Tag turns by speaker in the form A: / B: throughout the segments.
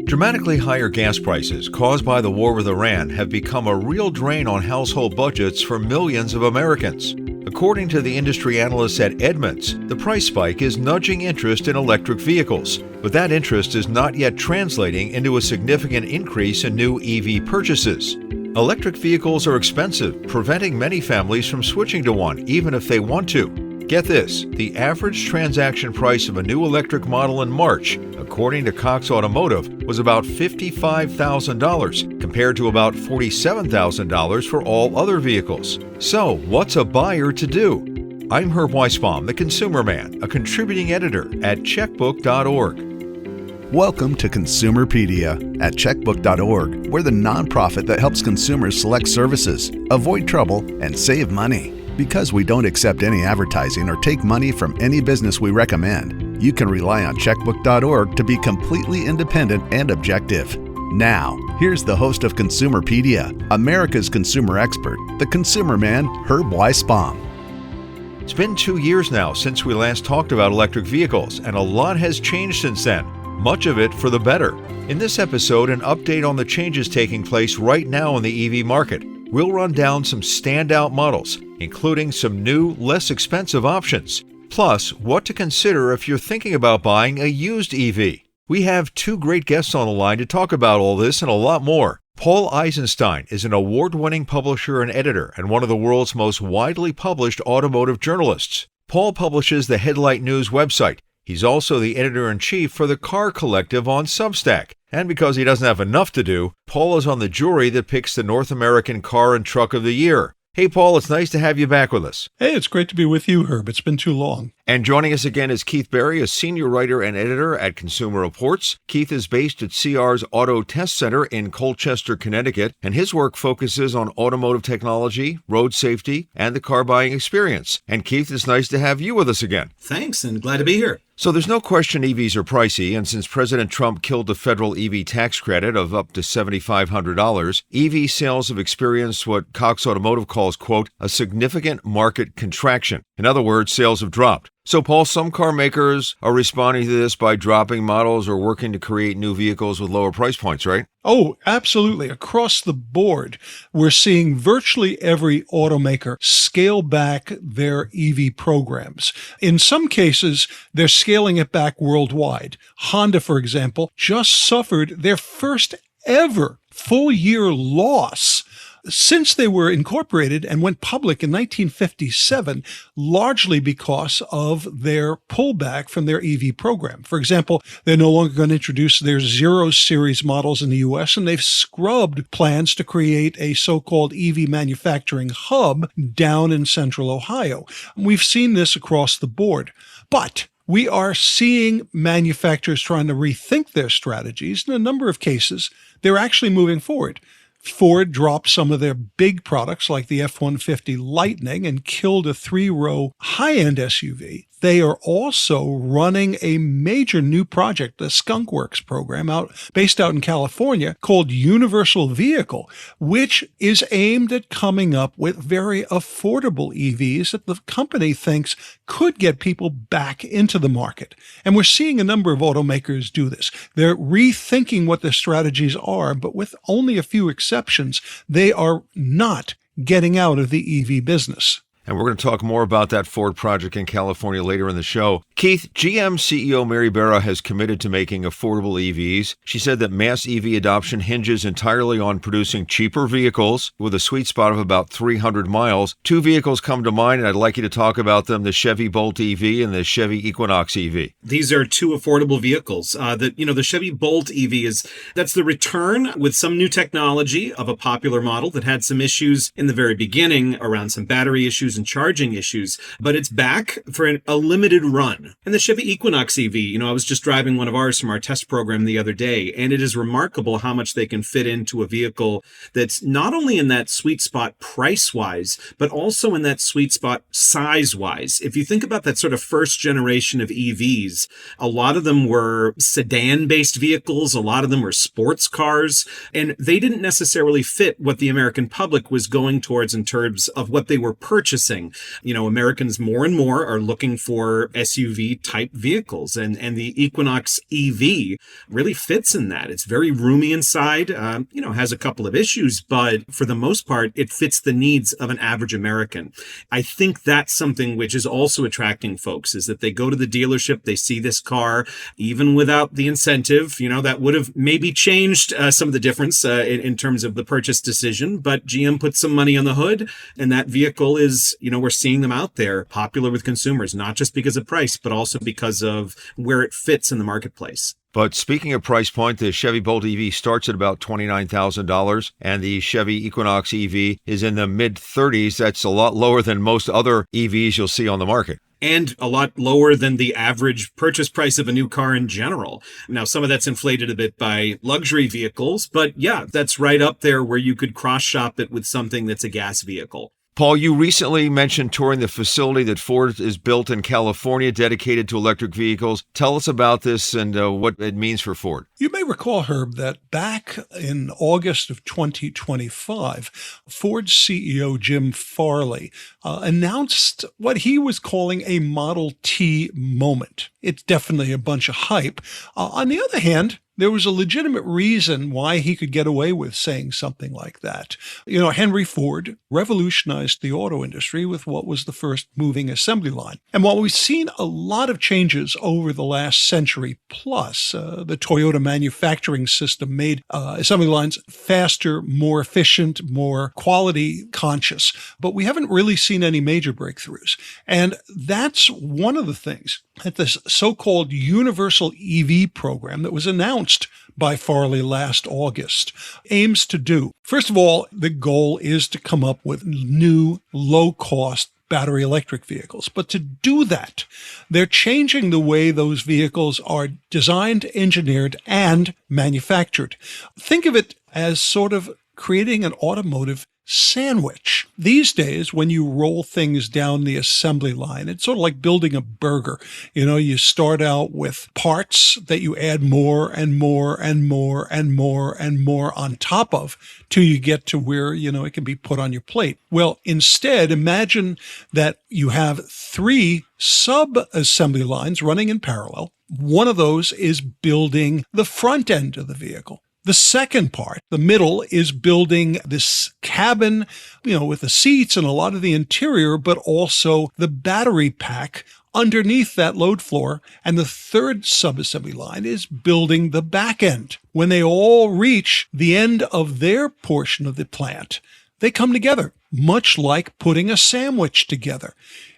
A: Dramatically higher gas prices caused by the war with Iran have become a real drain on household budgets for millions of Americans. According to the industry analysts at Edmunds, the price spike is nudging interest in electric vehicles, but that interest is not yet translating into a significant increase in new EV purchases. Electric vehicles are expensive, preventing many families from switching to one, even if they want to. Get this, the average transaction price of a new electric model in March, according to Cox Automotive, was about $55,000 compared to about $47,000 for all other vehicles. So, what's a buyer to do? I'm Herb Weisbaum, the Consumer Man, a contributing editor at Checkbook.org.
B: Welcome to Consumerpedia at Checkbook.org. We're the nonprofit that helps consumers select services, avoid trouble, and save money. Because we don't accept any advertising or take money from any business we recommend, you can rely on Checkbook.org to be completely independent and objective. Now, here's the host of Consumerpedia, America's consumer expert, the Consumer Man, Herb Weisbaum.
A: It's been 2 years now since we last talked about electric vehicles, and a lot has changed since then, much of it for the better. In this episode, an update on the changes taking place right now in the EV market. We'll run down some standout models, including some new, less expensive options. Plus, what to consider if you're thinking about buying a used EV. We have two great guests on the line to talk about all this and a lot more. Paul Eisenstein is an award-winning publisher and editor and one of the world's most widely published automotive journalists. Paul publishes the Headlight News website. He's also the editor-in-chief for the Car Collective on Substack. And because he doesn't have enough to do, Paul is on the jury that picks the North American Car and Truck of the Year. Hey, Paul, it's nice to have you back with us.
C: Hey, it's great to be with you, Herb. It's been too long.
A: And joining us again is Keith Berry, a senior writer and editor at Consumer Reports. Keith is based at CR's Auto Test Center in Colchester, Connecticut, and his work focuses on automotive technology, road safety, and the car buying experience. And Keith, it's nice to have you with us again.
D: Thanks, and glad to be here.
A: So there's no question EVs are pricey, and since President Trump killed the federal EV tax credit of up to $7,500, EV sales have experienced what Cox Automotive calls, quote, a significant market contraction. In other words, sales have dropped. So, Paul, some car makers are responding to this by dropping models or working to create new vehicles with lower price points, right?
C: Oh, absolutely. Across the board, we're seeing virtually every automaker scale back their EV programs. In some cases, they're scaling it back worldwide. Honda, for example, just suffered their first ever full-year loss since they were incorporated and went public in 1957, largely because of their pullback from their EV program. For example, they're no longer going to introduce their Zero Series models in the U.S., and they've scrubbed plans to create a so-called EV manufacturing hub down in central Ohio. We've seen this across the board. But we are seeing manufacturers trying to rethink their strategies. In a number of cases, they're actually moving forward. Ford dropped some of their big products like the F-150 Lightning and killed a 3-row high-end SUV. They are also running a major new project, the Skunk Works program based out in California called Universal Vehicle, which is aimed at coming up with very affordable EVs that the company thinks could get people back into the market. And we're seeing a number of automakers do this. They're rethinking what their strategies are, but with only a few exceptions, they are not getting out of the EV business.
A: And we're going to talk more about that Ford project in California later in the show. Keith, GM CEO Mary Barra has committed to making affordable EVs. She said that mass EV adoption hinges entirely on producing cheaper vehicles with a sweet spot of about 300 miles. Two vehicles come to mind, and I'd like you to talk about them, the Chevy Bolt EV and the Chevy Equinox EV.
D: These are two affordable vehicles. The Chevy Bolt EV that's the return with some new technology of a popular model that had some issues in the very beginning around some battery issues and charging issues, but it's back for a limited run. And the Chevy Equinox EV, I was just driving one of ours from our test program the other day, and it is remarkable how much they can fit into a vehicle that's not only in that sweet spot price-wise, but also in that sweet spot size-wise. If you think about that sort of first generation of EVs, a lot of them were sedan-based vehicles, a lot of them were sports cars, and they didn't necessarily fit what the American public was going towards in terms of what they were purchasing progressing. Americans more and more are looking for SUV type vehicles, and the Equinox EV really fits in that. It's very roomy inside, has a couple of issues, but for the most part, it fits the needs of an average American. I think that's something which is also attracting folks, is that they go to the dealership, they see this car, even without the incentive, that would have maybe changed some of the difference in terms of the purchase decision, but GM put some money on the hood, and that vehicle is, we're seeing them out there, popular with consumers, not just because of price, but also because of where it fits in the marketplace.
A: But speaking of price point, the Chevy Bolt EV starts at about $29,000, and the Chevy Equinox EV is in the mid-30s. That's a lot lower than most other EVs you'll see on the market.
D: And a lot lower than the average purchase price of a new car in general. Now, some of that's inflated a bit by luxury vehicles, but yeah, that's right up there where you could cross-shop it with something that's a gas vehicle.
A: Paul, you recently mentioned touring the facility that Ford is built in California dedicated to electric vehicles. Tell us about this and what it means for Ford.
C: You may recall, Herb, that back in August of 2025, Ford's CEO Jim Farley announced what he was calling a Model T moment. It's definitely a bunch of hype. On the other hand, there was a legitimate reason why he could get away with saying something like that. Henry Ford revolutionized the auto industry with what was the first moving assembly line. And while we've seen a lot of changes over the last century plus, the Toyota manufacturing system made assembly lines faster, more efficient, more quality conscious. But we haven't really seen any major breakthroughs. And that's one of the things that this so-called universal EV program that was announced by Farley last August aims to do. First of all, the goal is to come up with new, low-cost battery electric vehicles. But to do that, they're changing the way those vehicles are designed, engineered, and manufactured. Think of it as sort of creating an automotive sandwich. These days, when you roll things down the assembly line, it's sort of like building a burger. You start out with parts that you add more and more and more and more and more on top of till you get to where, it can be put on your plate. Well, instead, imagine that you have 3 sub-assembly lines running in parallel. One of those is building the front end of the vehicle. The second part, the middle, is building this cabin, with the seats and a lot of the interior, but also the battery pack underneath that load floor. And the third subassembly line is building the back end. When they all reach the end of their portion of the plant, they come together, much like putting a sandwich together.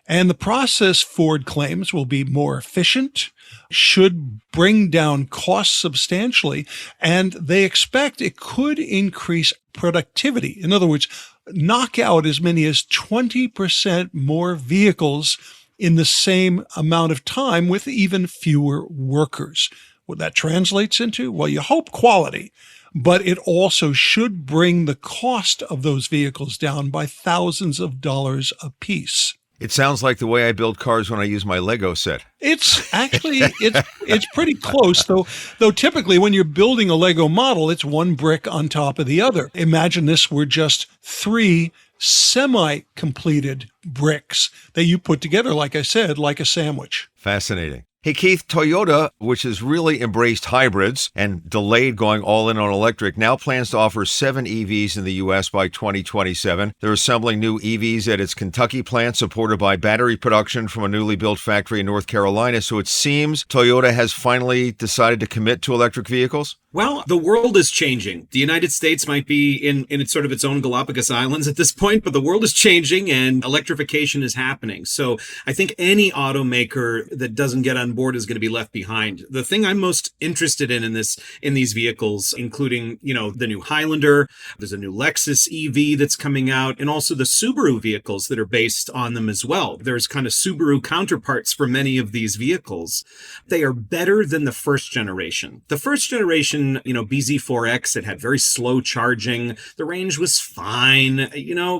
C: And the process, Ford claims, will be more efficient, should bring down costs substantially, and they expect it could increase productivity. In other words, knock out as many as 20% more vehicles in the same amount of time with even fewer workers. What that translates into? Well, you hope quality, but it also should bring the cost of those vehicles down by thousands of dollars a piece.
A: It sounds like the way I build cars when I use my Lego set.
C: It's actually, it's pretty close, though typically when you're building a Lego model, it's one brick on top of the other. Imagine this were just 3 semi-completed bricks that you put together, like I said, like a sandwich.
A: Fascinating. Hey, Keith, Toyota, which has really embraced hybrids and delayed going all in on electric, now plans to offer 7 EVs in the U.S. by 2027. They're assembling new EVs at its Kentucky plant, supported by battery production from a newly built factory in North Carolina. So it seems Toyota has finally decided to commit to electric vehicles.
D: Well, the world is changing. The United States might be in its sort of its own Galapagos Islands at this point, but the world is changing and electrification is happening. So I think any automaker that doesn't get on board is going to be left behind. The thing I'm most interested in these vehicles, including, the new Highlander, there's a new Lexus EV that's coming out, and also the Subaru vehicles that are based on them as well. There's kind of Subaru counterparts for many of these vehicles. They are better than the first generation. The first generation mention, BZ4X. It had very slow charging. The range was fine,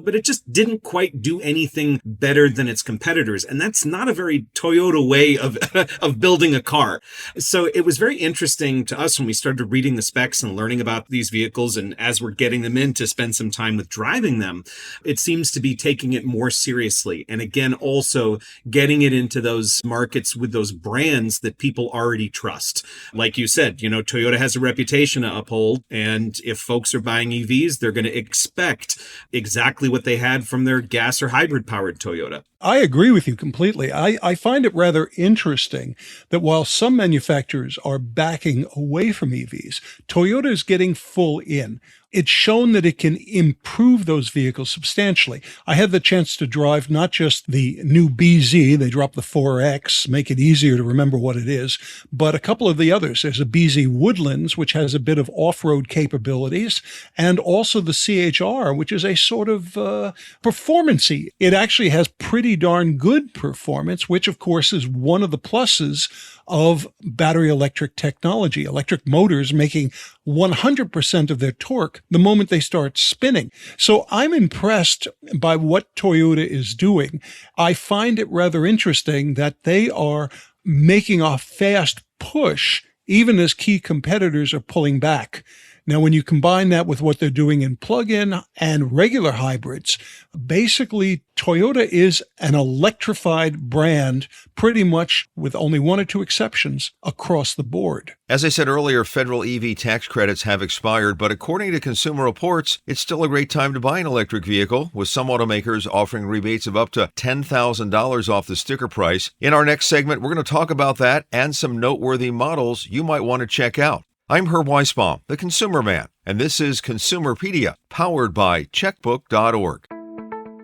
D: but it just didn't quite do anything better than its competitors. And that's not a very Toyota way of, of building a car. So it was very interesting to us when we started reading the specs and learning about these vehicles. And as we're getting them in to spend some time with driving them, it seems to be taking it more seriously. And again, also getting it into those markets with those brands that people already trust. Like you said, Toyota has a reputation to uphold. And if folks are buying EVs, they're going to expect exactly what they had from their gas or hybrid powered Toyota.
C: I agree with you completely. I find it rather interesting that while some manufacturers are backing away from EVs, Toyota is getting full in. It's shown that it can improve those vehicles substantially. I had the chance to drive not just the new BZ, they dropped the 4X, make it easier to remember what it is, but a couple of the others. There's a BZ Woodlands, which has a bit of off-road capabilities, and also the CHR, which is a sort of performance-y. It actually has pretty darn good performance, which of course is one of the pluses of battery electric technology, electric motors making 100% of their torque the moment they start spinning. So I'm impressed by what Toyota is doing. I find it rather interesting that they are making a fast push, even as key competitors are pulling back. Now, when you combine that with what they're doing in plug-in and regular hybrids, basically Toyota is an electrified brand pretty much with only one or two exceptions across the board.
A: As I said earlier, federal EV tax credits have expired, but according to Consumer Reports, it's still a great time to buy an electric vehicle, with some automakers offering rebates of up to $10,000 off the sticker price. In our next segment, we're going to talk about that and some noteworthy models you might want to check out. I'm Herb Weisbaum, the Consumer Man, and this is Consumerpedia, powered by Checkbook.org.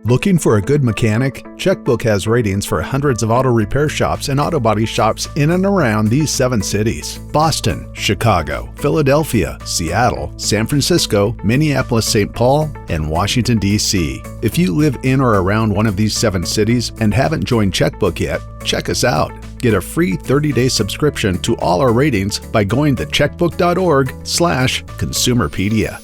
B: Looking for a good mechanic? Checkbook has ratings for hundreds of auto repair shops and auto body shops in and around these 7 cities: Boston, Chicago, Philadelphia, Seattle, San Francisco, Minneapolis, St. Paul, and Washington, D.C. If you live in or around one of these 7 cities and haven't joined Checkbook yet, check us out. Get a free 30-day subscription to all our ratings by going to checkbook.org/Consumerpedia.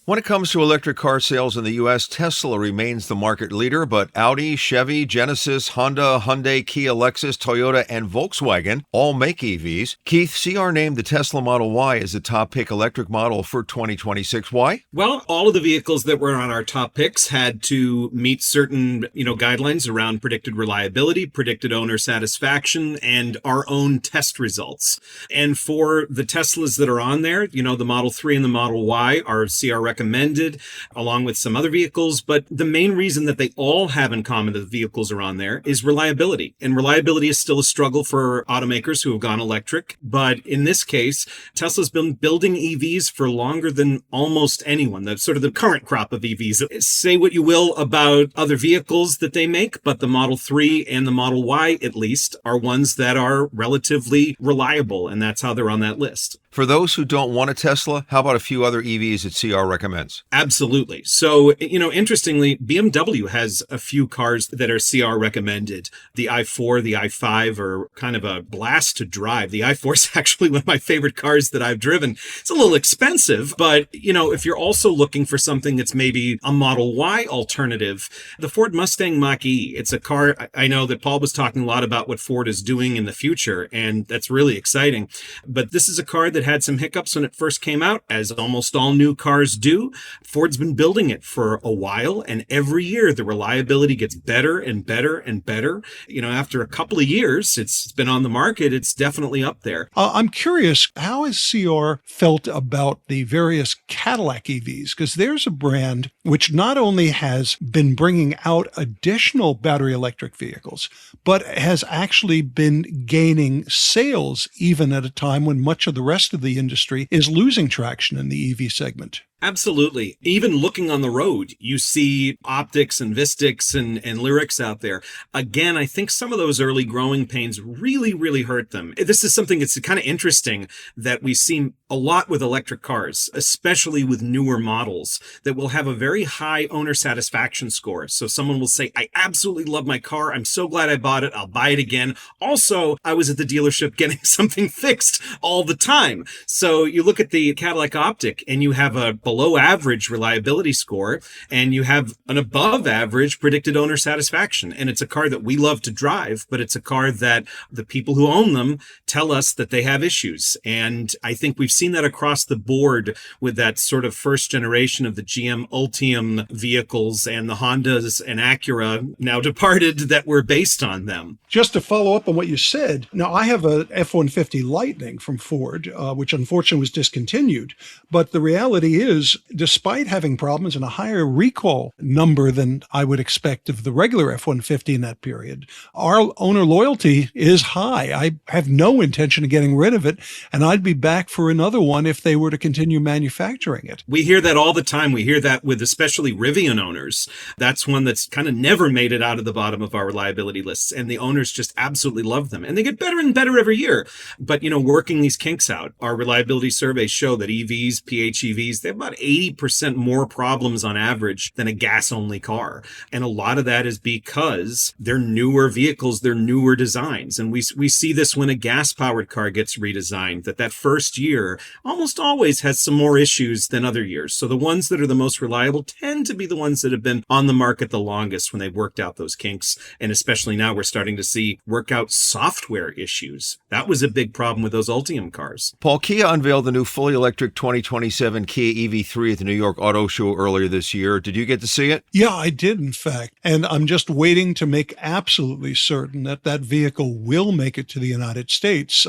A: When it comes to electric car sales in the U.S., Tesla remains the market leader, but Audi, Chevy, Genesis, Honda, Hyundai, Kia, Lexus, Toyota, and Volkswagen all make EVs. Keith, CR named the Tesla Model Y as the top pick electric model for 2026. Why?
D: Well, all of the vehicles that were on our top picks had to meet certain, guidelines around predicted reliability, predicted owner satisfaction, and our own test results. And for the Teslas that are on there, the Model 3 and the Model Y are CR recommended, along with some other vehicles. But the main reason that they all have in common that the vehicles are on there is reliability. And reliability is still a struggle for automakers who have gone electric. But in this case, Tesla's been building EVs for longer than almost anyone. That's sort of the current crop of EVs. Say what you will about other vehicles that they make, but the Model 3 and the Model Y, at least, are ones that are relatively reliable. And that's how they're on that list.
A: For those who don't want a Tesla, how about a few other EVs that CR recommends?
D: Absolutely. So, interestingly, BMW has a few cars that are CR recommended. The i4, the i5 are kind of a blast to drive. The i4 is actually one of my favorite cars that I've driven. It's a little expensive, but, if you're also looking for something that's maybe a Model Y alternative, the Ford Mustang Mach-E, it's a car, I know that Paul was talking a lot about what Ford is doing in the future, and that's really exciting. But this is a car that had some hiccups when it first came out, as almost all new cars do. Ford's been building it for a while, and every year the reliability gets better and better and better. After a couple of years, it's been on the market, it's definitely up there.
C: I'm curious, how has CR felt about the various Cadillac EVs? Because there's a brand which not only has been bringing out additional battery electric vehicles, but has actually been gaining sales even at a time when much of the rest of the industry is losing traction in the EV segment.
D: Absolutely. Even looking on the road, you see Optics and Vistix and Lyrics out there. Again, I think some of those early growing pains really, really hurt them. This is something that's kind of interesting that we see a lot with electric cars, especially with newer models, that will have a very very high owner satisfaction score. So someone will say, I absolutely love my car. I'm so glad I bought it. I'll buy it again. Also, I was at the dealership getting something fixed all the time. So you look at the Cadillac Optic and you have a below average reliability score and you have an above average predicted owner satisfaction. And it's a car that we love to drive, but it's a car that the people who own them tell us that they have issues. And I think we've seen that across the board with that sort of first generation of the GM Ultium vehicles and the Hondas and Acura now departed that were based on them.
C: Just to follow up on what you said, now I have a F-150 Lightning from Ford, which unfortunately was discontinued. But the reality is, despite having problems and a higher recall number than I would expect of the regular F-150 in that period, our owner loyalty is high. I have no intention of getting rid of it, and I'd be back for another one if they were to continue manufacturing it.
D: We hear that all the time. We hear that with especially Rivian owners. That's one that's kind of never made it out of the bottom of our reliability lists, and the owners just absolutely love them. And they get better and better every year. But, working these kinks out, our reliability surveys show that EVs, PHEVs, they have about 80% more problems on average than a gas-only car. And a lot of that is because they're newer vehicles, they're newer designs. And we see this when a gas-powered car gets redesigned, that first year almost always has some more issues than other years. So the ones that are the most reliable tend to be the ones that have been on the market the longest when they've worked out those kinks. And especially now we're starting to see work out software issues. That was a big problem with those Ultium cars.
A: Paul, Kia unveiled the new fully electric 2027 Kia EV3 at the New York Auto Show earlier this year. Did you get to see it?
C: Yeah, I did, in fact. And I'm just waiting to make absolutely certain that that vehicle will make it to the United States.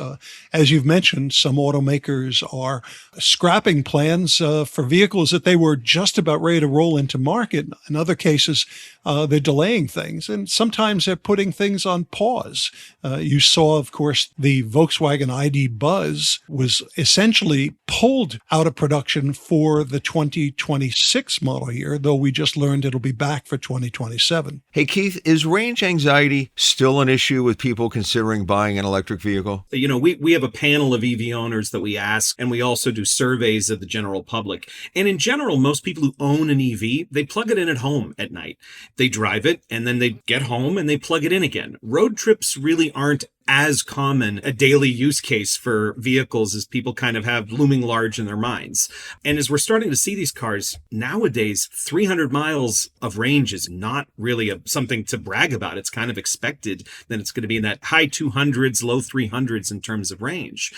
C: As you've mentioned, some automakers are scrapping plans for vehicles that they were just about ready to roll into market. In other cases, they're delaying things, and sometimes they're putting things on pause. You saw, of course, the Volkswagen ID Buzz was essentially pulled out of production for the 2026 model year, though we just learned it'll be back for 2027.
A: Hey, Keith, is range anxiety still an issue with people considering buying an electric vehicle?
D: We have a panel of EV owners that we ask, and we also do surveys of the general public. And in general, most people who own an EV, they plug it in at home at night. They drive it, and then they get home and they plug it in again. Road trips really aren't as common a daily use case for vehicles as people kind of have looming large in their minds. And as we're starting to see these cars nowadays, 300 miles of range is not really something to brag about. It's kind of expected that it's going to be in that high 200s, low 300s in terms of range.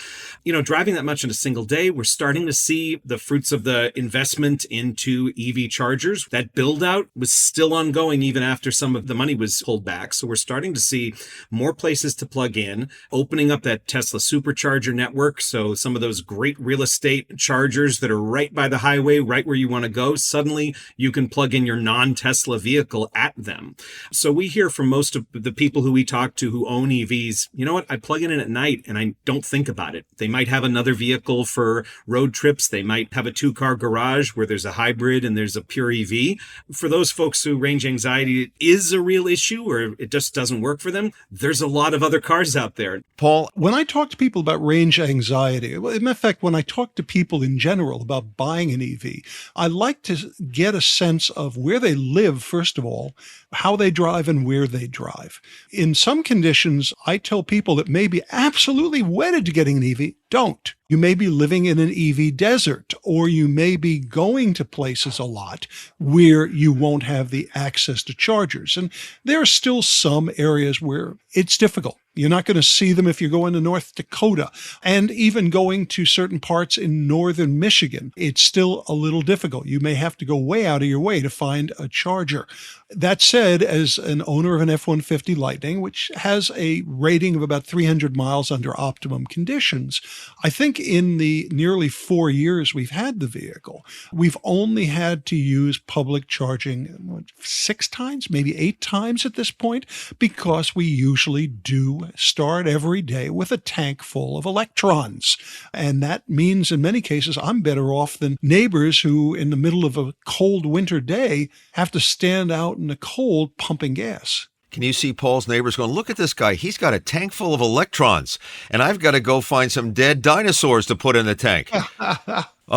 D: Driving that much in a single day, we're starting to see the fruits of the investment into EV chargers. That build out was still ongoing even after some of the money was pulled back. So we're starting to see more places to plug in, opening up that Tesla supercharger network. So some of those great real estate chargers that are right by the highway, right where you want to go, suddenly you can plug in your non-Tesla vehicle at them. So we hear from most of the people who we talk to who own EVs, you know what, I plug it in at night and I don't think about it. They might have another vehicle for road trips. They might have a 2-car garage where there's a hybrid and there's a pure EV. For those folks who range anxiety is a real issue or it just doesn't work for them, there's a lot of other cars out there.
A: Paul,
C: when I talk to people about range anxiety, in fact, when I talk to people in general about buying an EV, I like to get a sense of where they live, first of all, how they drive and where they drive. In some conditions, I tell people that may be absolutely wedded to getting an EV, don't. You may be living in an EV desert, or you may be going to places a lot where you won't have the access to chargers. And there are still some areas where it's difficult. You're not going to see them if you're going to North Dakota, and even going to certain parts in northern Michigan. It's still a little difficult. You may have to go way out of your way to find a charger. That said, as an owner of an F-150 Lightning, which has a rating of about 300 miles under optimum conditions, I think in the nearly 4 years we've had the vehicle, we've only had to use public charging 6 times, maybe 8 times at this point, because we usually do start every day with a tank full of electrons. And that means in many cases, I'm better off than neighbors who in the middle of a cold winter day have to stand out in the cold pumping gas.
A: Can you see Paul's neighbors going, look at this guy, he's got a tank full of electrons, and I've got to go find some dead dinosaurs to put in the tank.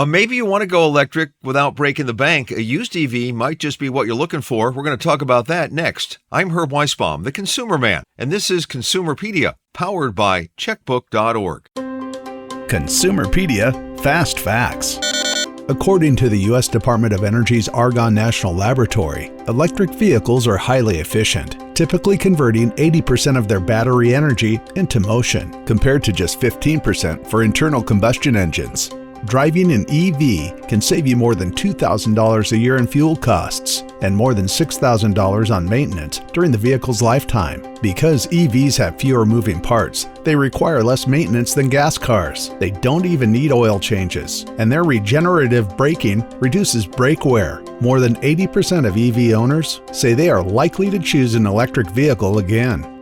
A: Maybe you want to go electric without breaking the bank. A used EV might just be what you're looking for. We're going to talk about that next. I'm Herb Weisbaum, the Consumer Man, and this is Consumerpedia, powered by Checkbook.org.
B: Consumerpedia Fast Facts. According to the U.S. Department of Energy's Argonne National Laboratory, electric vehicles are highly efficient, typically converting 80% of their battery energy into motion, compared to just 15% for internal combustion engines. Driving an EV can save you more than $2,000 a year in fuel costs and more than $6,000 on maintenance during the vehicle's lifetime. Because EVs have fewer moving parts, they require less maintenance than gas cars. They don't even need oil changes, and their regenerative braking reduces brake wear. More than 80% of EV owners say they are likely to choose an electric vehicle again.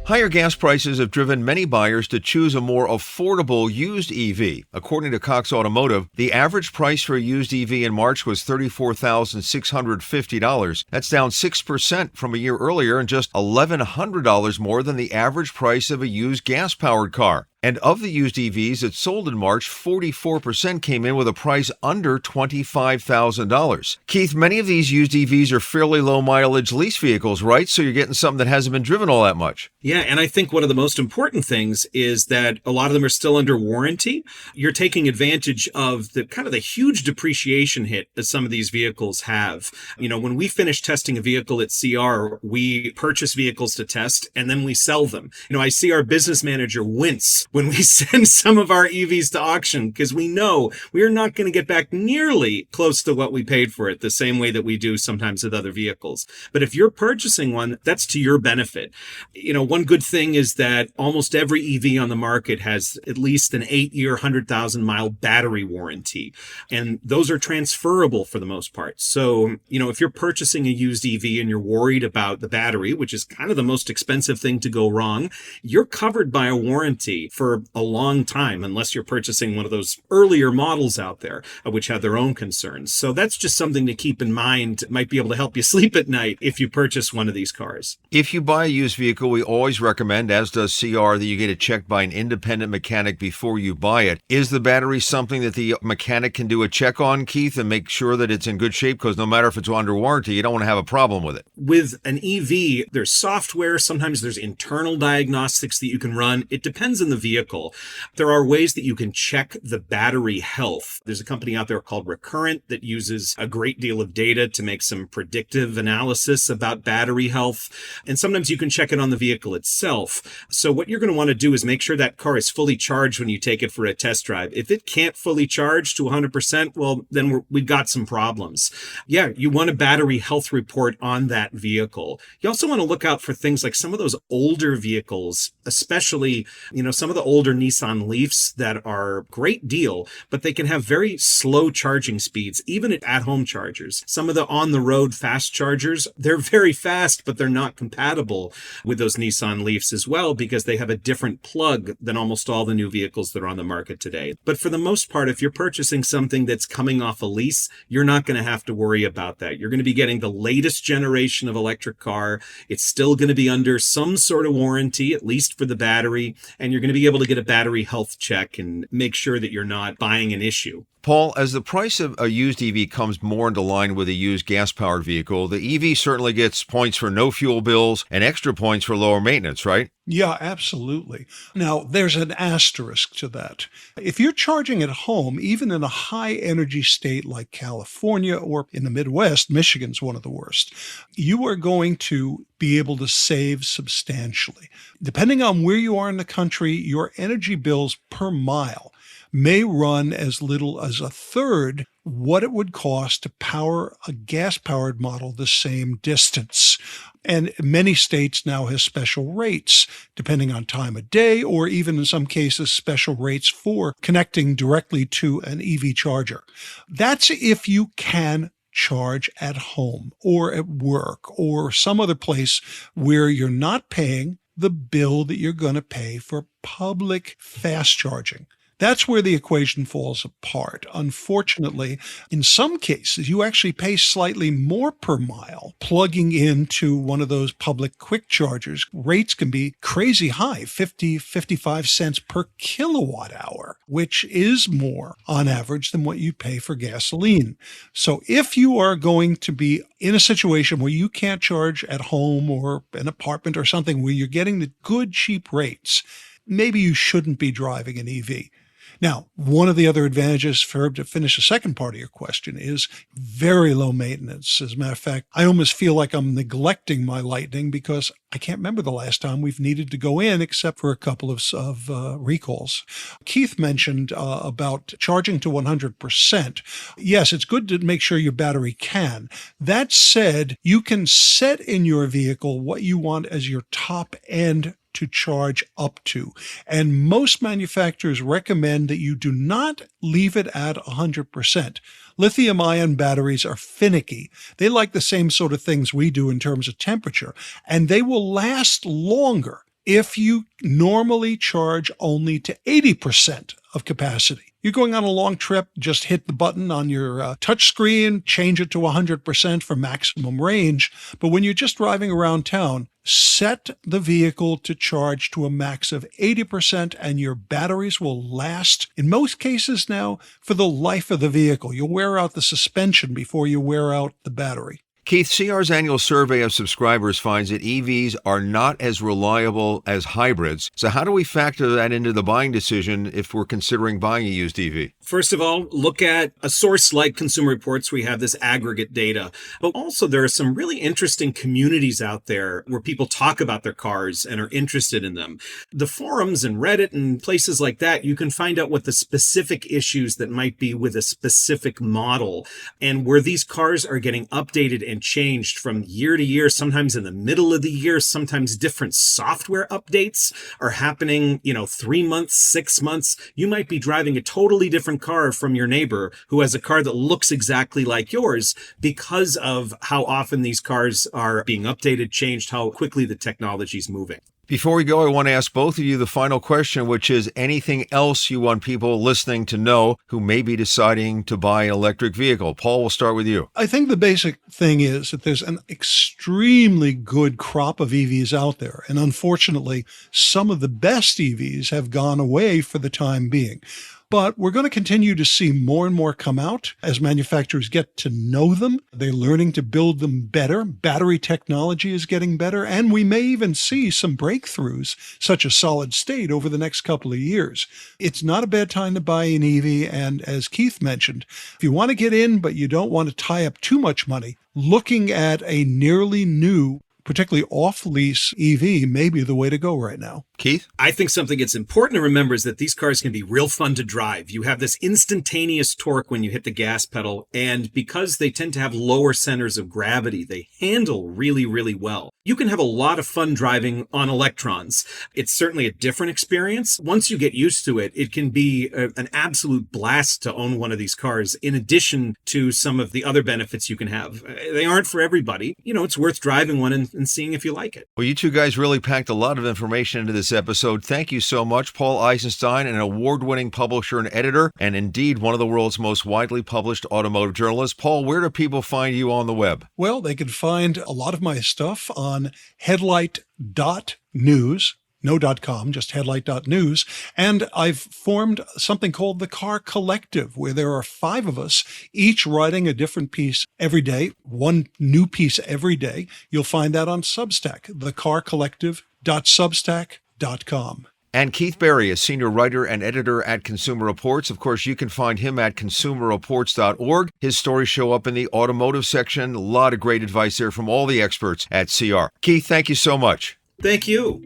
A: Higher gas prices have driven many buyers to choose a more affordable used EV. According to Cox Automotive, the average price for a used EV in March was $34,650. That's down 6% from a year earlier and just $1,100 more than the average price of a used gas-powered car. And of the used EVs that sold in March, 44% came in with a price under $25,000. Keith, many of these used EVs are fairly low mileage lease vehicles, right? So you're getting something that hasn't been driven all that much.
D: Yeah, and I think one of the most important things is that a lot of them are still under warranty. You're taking advantage of the kind of the huge depreciation hit that some of these vehicles have. You know, when we finish testing a vehicle at CR, we purchase vehicles to test and then we sell them. You know, I see our business manager wince when we send some of our EVs to auction because we know we are not going to get back nearly close to what we paid for it, the same way that we do sometimes with other vehicles. But if you're purchasing one, that's to your benefit. You know, one good thing is that almost every EV on the market has at least an 8-year, 100,000-mile battery warranty. And those are transferable for the most part. So, you know, if you're purchasing a used EV and you're worried about the battery, which is kind of the most expensive thing to go wrong, you're covered by a warranty for a long time, unless you're purchasing one of those earlier models out there, which have their own concerns. So that's just something to keep in mind. It might be able to help you sleep at night if you purchase one of these cars.
A: If you buy a used vehicle, we always recommend, as does CR, that you get it checked by an independent mechanic before you buy it. Is the battery something that the mechanic can do a check on, Keith, and make sure that it's in good shape? Because no matter if it's under warranty, you don't want to have a problem with it.
D: With an EV, there's software. Sometimes there's internal diagnostics that you can run. It depends on the vehicle. There are ways that you can check the battery health. There's a company out there called Recurrent that uses a great deal of data to make some predictive analysis about battery health. And sometimes you can check it on the vehicle itself. So what you're going to want to do is make sure that car is fully charged when you take it for a test drive. If it can't fully charge to 100%, well, then we've got some problems. Yeah, you want a battery health report on that vehicle. You also want to look out for things like some of those older vehicles, especially, you know, some of the older Nissan Leafs that are a great deal, but they can have very slow charging speeds, even at home chargers. Some of the on-the-road fast chargers, they're very fast, but they're not compatible with those Nissan Leafs as well because they have a different plug than almost all the new vehicles that are on the market today. But for the most part, if you're purchasing something that's coming off a lease, you're not going to have to worry about that. You're going to be getting the latest generation of electric car. It's still going to be under some sort of warranty, at least for the battery, and you're going to be able to get a battery health check and make sure that you're not buying an issue.
A: Paul, as the price of a used EV comes more into line with a used gas-powered vehicle, the EV certainly gets points for no fuel bills and extra points for lower maintenance, right?
C: Yeah, absolutely. Now, there's an asterisk to that. If you're charging at home, even in a high-energy state like California or in the Midwest, Michigan's one of the worst, you are going to be able to save substantially. Depending on where you are in the country, your energy bills per mile may run as little as a third what it would cost to power a gas-powered model the same distance. And many states now have special rates, depending on time of day, or even in some cases, special rates for connecting directly to an EV charger. That's if you can charge at home or at work or some other place where you're not paying the bill that you're going to pay for public fast charging. That's where the equation falls apart. Unfortunately, in some cases, you actually pay slightly more per mile plugging into one of those public quick chargers. Rates can be crazy high, 50, 55 cents per kilowatt hour, which is more on average than what you pay for gasoline. So if you are going to be in a situation where you can't charge at home or an apartment or something where you're getting the good cheap rates, maybe you shouldn't be driving an EV. Now, one of the other advantages, to finish the second part of your question, is very low maintenance. As a matter of fact, I almost feel like I'm neglecting my Lightning because I can't remember the last time we've needed to go in except for a couple of recalls. Keith mentioned about charging to 100%. Yes, it's good to make sure your battery can. That said, you can set in your vehicle what you want as your top end to charge up to. And most manufacturers recommend that you do not leave it at 100%. Lithium-ion batteries are finicky. They like the same sort of things we do in terms of temperature, and they will last longer if you normally charge only to 80% of capacity. You're going on a long trip, just hit the button on your touch screen, change it to 100% for maximum range. But when you're just driving around town, set the vehicle to charge to a max of 80% and your batteries will last, in most cases now, for the life of the vehicle. You'll wear out the suspension before you wear out the battery.
A: Keith, CR's annual survey of subscribers finds that EVs are not as reliable as hybrids. So how do we factor that into the buying decision if we're considering buying a used EV?
D: First of all, look at a source like Consumer Reports. We have this aggregate data. But also there are some really interesting communities out there where people talk about their cars and are interested in them. The forums and Reddit and places like that, you can find out what the specific issues that might be with a specific model and where these cars are getting updated and changed from year to year, sometimes in the middle of the year, sometimes different software updates are happening, 3 months, 6 months. You might be driving a totally different car from your neighbor who has a car that looks exactly like yours because of how often these cars are being updated, changed, how quickly the technology is moving.
A: Before we go, I want to ask both of you the final question, which is anything else you want people listening to know who may be deciding to buy an electric vehicle? Paul, we'll start with you.
C: I think the basic thing is that there's an extremely good crop of EVs out there. And unfortunately, some of the best EVs have gone away for the time being. But we're going to continue to see more and more come out as manufacturers get to know them. They're learning to build them better. Battery technology is getting better. And we may even see some breakthroughs, such as solid state, over the next couple of years. It's not a bad time to buy an EV. And as Keith mentioned, if you want to get in, but you don't want to tie up too much money, looking at a nearly new, particularly off-lease EV may be the way to go right now.
A: Keith?
D: I think something that's important to remember is that these cars can be real fun to drive. You have this instantaneous torque when you hit the gas pedal, and because they tend to have lower centers of gravity, they handle really, really well. You can have a lot of fun driving on electrons. It's certainly a different experience. Once you get used to it, it can be an absolute blast to own one of these cars, in addition to some of the other benefits you can have. They aren't for everybody. It's worth driving one and seeing if you like it.
A: Well, you two guys really packed a lot of information into this episode. Thank you so much. Paul Eisenstein, an award-winning publisher and editor, and indeed one of the world's most widely published automotive journalists. Paul, where do people find you on the web?
C: Well, they can find a lot of my stuff on headlight.news. No .com, just headlight.news. And I've formed something called the Car Collective, where there are 5 of us, each writing a different piece every day, one new piece every day. You'll find that on Substack, thecarcollective.substack.com.
A: And Keith Berry, a senior writer and editor at Consumer Reports. Of course, you can find him at consumerreports.org. His stories show up in the automotive section. A lot of great advice there from all the experts at CR. Keith, thank you so much.
D: Thank you.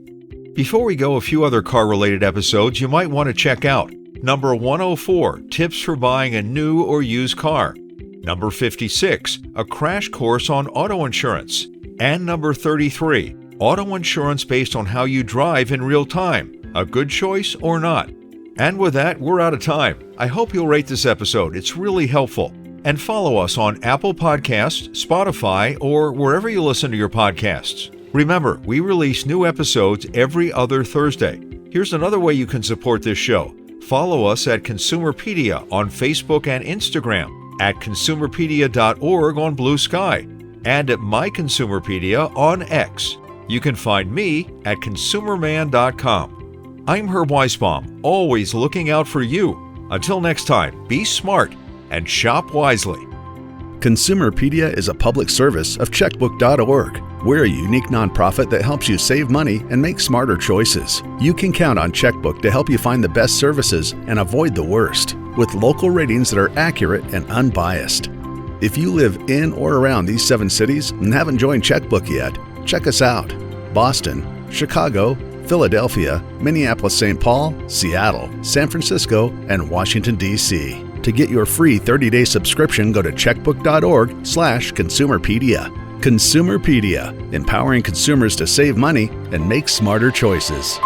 A: Before we go, a few other car-related episodes you might want to check out. Number 104, tips for buying a new or used car. Number 56, a crash course on auto insurance. And number 33, auto insurance based on how you drive in real time. A good choice or not? And with that, we're out of time. I hope you'll rate this episode. It's really helpful. And follow us on Apple Podcasts, Spotify, or wherever you listen to your podcasts. Remember, we release new episodes every other Thursday. Here's another way you can support this show. Follow us at Consumerpedia on Facebook and Instagram, at consumerpedia.org on Blue Sky, and at myconsumerpedia on X. You can find me at consumerman.com. I'm Herb Weisbaum, always looking out for you. Until next time, be smart and shop wisely.
B: Consumerpedia is a public service of Checkbook.org. We're a unique nonprofit that helps you save money and make smarter choices. You can count on Checkbook to help you find the best services and avoid the worst, with local ratings that are accurate and unbiased. If you live in or around these 7 cities and haven't joined Checkbook yet, check us out. Boston, Chicago, Philadelphia, Minneapolis-St. Paul, Seattle, San Francisco, and Washington, D.C. To get your free 30-day subscription, go to checkbook.org/consumerpedia. Consumerpedia, empowering consumers to save money and make smarter choices.